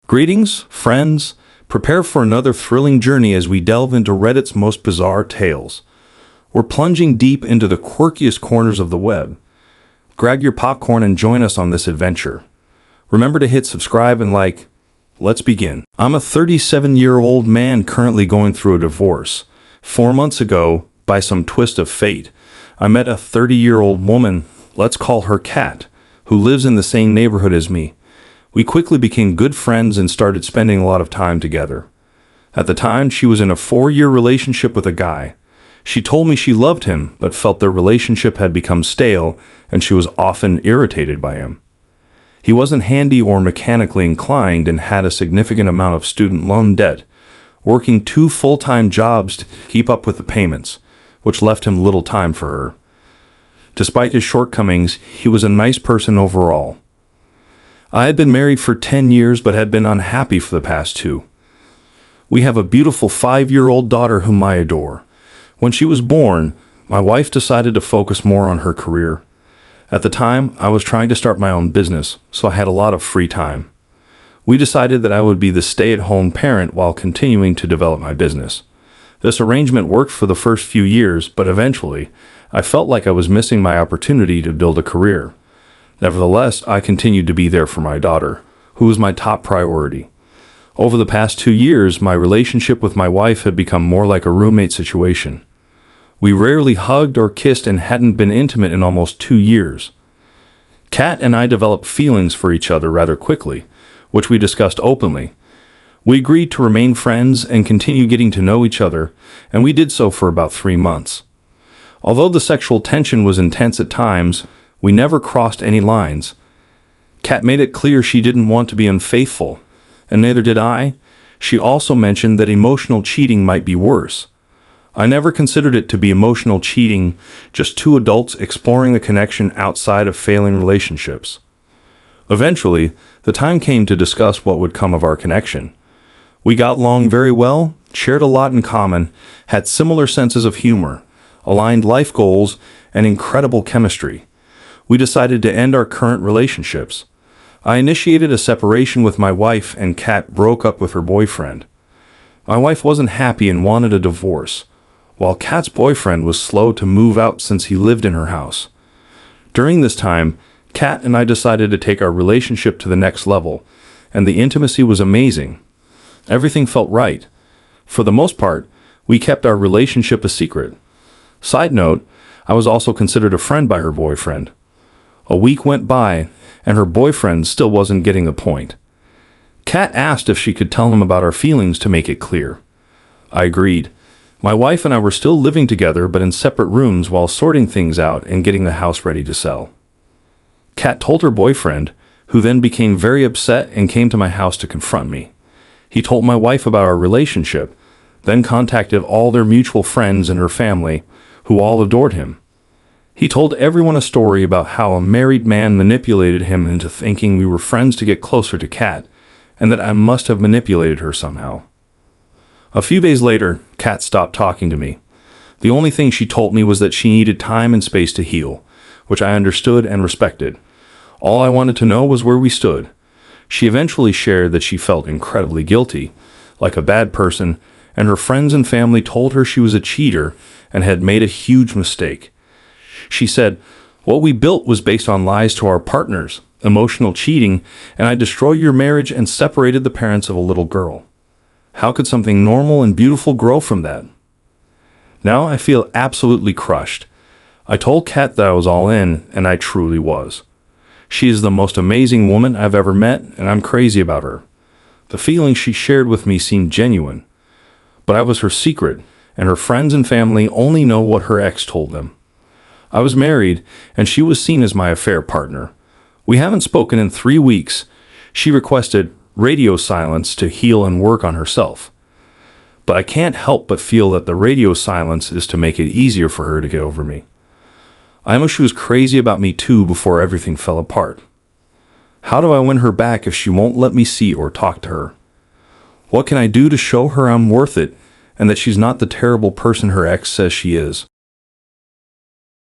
Greetings, friends. Prepare for another thrilling journey as we delve into Reddit's most bizarre tales. We're plunging deep into the quirkiest corners of the web. Grab your popcorn and join us on this adventure. Remember to hit subscribe and like. Let's begin. I'm a 37-year-old man currently going through a divorce. 4 months ago, by some twist of fate, I met a 30-year-old woman, let's call her Kat, who lives in the same neighborhood as me. We quickly became good friends and started spending a lot of time together. At the time, she was in a 4-year relationship with a guy. She told me she loved him, but felt their relationship had become stale, and she was often irritated by him. He wasn't handy or mechanically inclined and had a significant amount of student loan debt, working 2 full-time jobs to keep up with the payments, which left him little time for her. Despite his shortcomings, he was a nice person overall. I had been married for 10 years but had been unhappy for the past 2. We have a beautiful 5-year-old daughter whom I adore. When she was born, my wife decided to focus more on her career. At the time, I was trying to start my own business, so I had a lot of free time. We decided that I would be the stay-at-home parent while continuing to develop my business. This arrangement worked for the first few years, but eventually, I felt like I was missing my opportunity to build a career. Nevertheless, I continued to be there for my daughter, who was my top priority. Over the past 2 years, my relationship with my wife had become more like a roommate situation. We rarely hugged or kissed and hadn't been intimate in almost 2 years. Kat and I developed feelings for each other rather quickly, which we discussed openly. We agreed to remain friends and continue getting to know each other, and we did so for about 3 months. Although the sexual tension was intense at times, we never crossed any lines. Kat made it clear she didn't want to be unfaithful, and neither did I. She also mentioned that emotional cheating might be worse. I never considered it to be emotional cheating, just 2 adults exploring a connection outside of failing relationships. Eventually, the time came to discuss what would come of our connection. We got along very well, shared a lot in common, had similar senses of humor, aligned life goals, and incredible chemistry. We decided to end our current relationships. I initiated a separation with my wife, and Kat broke up with her boyfriend. My wife wasn't happy and wanted a divorce, while Kat's boyfriend was slow to move out since he lived in her house. During this time, Kat and I decided to take our relationship to the next level, and the intimacy was amazing. Everything felt right. For the most part, we kept our relationship a secret. Side note, I was also considered a friend by her boyfriend. A week went by, and her boyfriend still wasn't getting the point. Kat asked if she could tell him about our feelings to make it clear. I agreed. My wife and I were still living together but in separate rooms while sorting things out and getting the house ready to sell. Kat told her boyfriend, who then became very upset and came to my house to confront me. He told my wife about our relationship, then contacted all their mutual friends and her family, who all adored him. He told everyone a story about how a married man manipulated him into thinking we were friends to get closer to Kat, and that I must have manipulated her somehow. A few days later, Kat stopped talking to me. The only thing she told me was that she needed time and space to heal, which I understood and respected. All I wanted to know was where we stood. She eventually shared that she felt incredibly guilty, like a bad person, and her friends and family told her she was a cheater and had made a huge mistake. She said, "What we built was based on lies to our partners, emotional cheating, and I destroyed your marriage and separated the parents of a little girl. How could something normal and beautiful grow from that?" Now I feel absolutely crushed. I told Kat that I was all in, and I truly was. She is the most amazing woman I've ever met, and I'm crazy about her. The feelings she shared with me seemed genuine, but I was her secret, and her friends and family only know what her ex told them. I was married, and she was seen as my affair partner. We haven't spoken in 3 weeks. She requested radio silence to heal and work on herself. But I can't help but feel that the radio silence is to make it easier for her to get over me. I know she was crazy about me too before everything fell apart. How do I win her back if she won't let me see or talk to her? What can I do to show her I'm worth it and that she's not the terrible person her ex says she is?